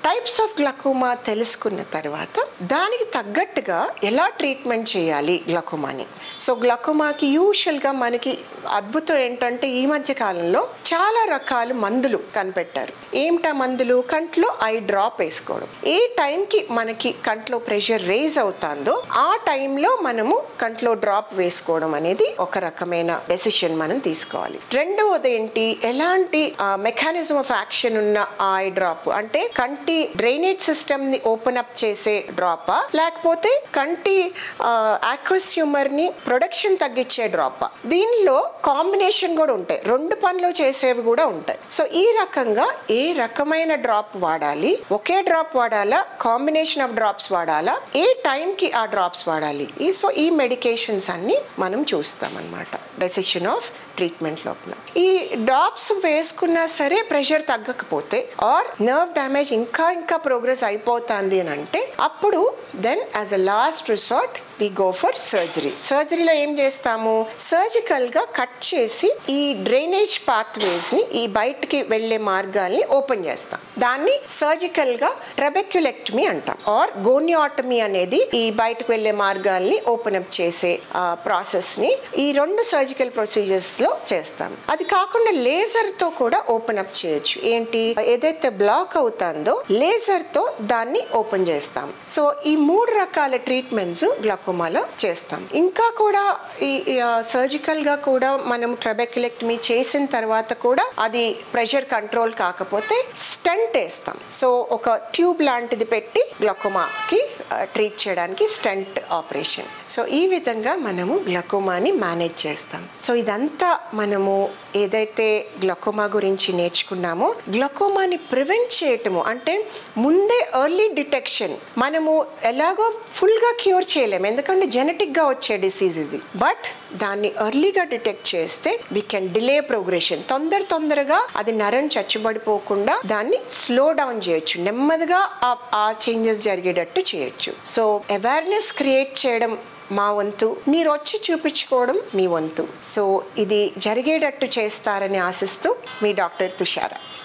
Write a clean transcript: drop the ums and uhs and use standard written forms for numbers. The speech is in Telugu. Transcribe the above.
టైప్స్ ఆఫ్ గ్లకోమా తెలుసుకున్న తర్వాత దానికి తగ్గట్టుగా ఎలా ట్రీట్మెంట్ చేయాలి గ్లకోమాని. సో గ్లకోమాకి యూజువల్గా మనకి అద్భుతం ఏంటంటే ఈ మధ్య కాలంలో చాలా రకాల మందులు కనిపెట్టారు. ఏమిటా మందులు? కంట్లో ఐ డ్రాప్ వేసుకోవడం. ఏ టైంకి మనకి కంట్లో ప్రెషర్ రేజ్ అవుతుందో ఆ టైంలో మనము కంట్లో డ్రాప్ వేసుకోవడం అనేది ఒక రకమైన డెసిషన్ మనం తీసుకోవాలి. రెండవది ఏంటి, ఎలాంటి మెకానిజం ఆఫ్ యాక్షన్ ఉన్న ఐ డ్రాప్ అంటే కంటి డ్రైనేజ్ సిస్టమ్ ని ఓపెన్ అప్ చేసే డ్రాపా, లేకపోతే కంటి ఆక్వస్ హ్యూమర్ ని ప్రొడక్షన్ తగ్గించే డ్రాపా. దీనిలో కాంబినేషన్ కూడా ఉంటాయి, రెండు పనులు చేసేవి కూడా ఉంటాయి. సో ఈ రకంగా ఏ రకమైన డ్రాప్ వాడాలి, ఒకే డ్రాప్ వాడాలా, కాంబినేషన్ ఆఫ్ డ్రాప్స్ వాడాలా, ఏ టైంకి ఆ డ్రాప్స్ వాడాలి, సో ఈ మెడికేషన్స్ అన్ని మనం చూస్తాం అన్నమాట డెసిషన్ ఆఫ్ ట్రీట్మెంట్ లోపల. ఈ డ్రాప్స్ వేసుకున్నా సరే ప్రెషర్ తగ్గకపోతే ఆర్ నర్వ్ డ్యామేజ్ ఇంకా ప్రోగ్రెస్ అయిపోతుంది అని అంటే అప్పుడు then as a last resort we go for surgery. సర్జరీలో ఏం చేస్తాము, సర్జికల్ గా కట్ చేసి ఈ డ్రైనేజ్ పాత్వేస్ ని, ఈ బయటికి వెళ్లే మార్గాల్ని ఓపెన్ చేస్తాం. దాన్ని సర్జికల్ గా ట్రబెక్యులెక్టమీ అంటాం. ఆర్ గోనియాటమీ అనేది ఈ బయటకు వెళ్లే మార్గాల్ని ఓపెన్ అప్ చేసే ప్రాసెస్ ని ఈ రెండు సర్జికల్ ప్రొసీజర్స్ లో చేస్తాం. అది కాకుండా లేజర్ తో కూడా ఓపెన్ అప్ చేయొచ్చు. ఏంటి, ఏదైతే బ్లాక్ అవుతుందో లేజర్ తో దాన్ని ఓపెన్ చేస్తాం. సో ఈ మూడు రకాల ట్రీట్మెంట్స్ గ్లకోమాలో చేస్తాం. ఇంకా కూడా ఈ సర్జికల్ గా కూడా మనం ట్రబెక్యులెక్టమీ చేసిన తర్వాత కూడా అది ప్రెషర్ కంట్రోల్ కాకపోతే స్టంట్ వేస్తాం. సో ఒక ట్యూబ్ లాంటిది పెట్టి గ్లకోమాకి ట్రీట్ చేయడానికి స్టంట్ ఆపరేషన్. సో ఈ విధంగా మనము గ్లకోమాని మేనేజ్ చేస్తాం. సో ఇదంతా మనము ఏదైతే గ్లకోమా గురించి నేర్చుకున్నామో, గ్లకోమాని ప్రివెంట్ చేయటము అంటే ముందే ఎర్లీ డిటెక్షన్. మనము ఎలాగో ఫుల్గా క్యూర్ చేయలేము, ఎందుకంటే జెనెటిక్గా వచ్చే డిసీజ్ ఇది. బట్ దాన్ని ఎర్లీగా డిటెక్ట్ చేస్తే వీ కెన్ డిలే ప్రోగ్రెషన్. తొందరగా అది నరం చచ్చుబడిపోకుండా దాన్ని స్లో డౌన్ చేయొచ్చు, నెమ్మదిగా ఆ చేంజెస్ జరిగేటట్టు చేయొచ్చు. సో అవేర్నెస్ క్రియేట్ చేయడం మా వంతు, మీరు వచ్చి చూపించుకోవడం మీ వంతు. సో ఇది జరిగేటట్టు చేస్తారని ఆశిస్తూ మీ డాక్టర్ తుషారా.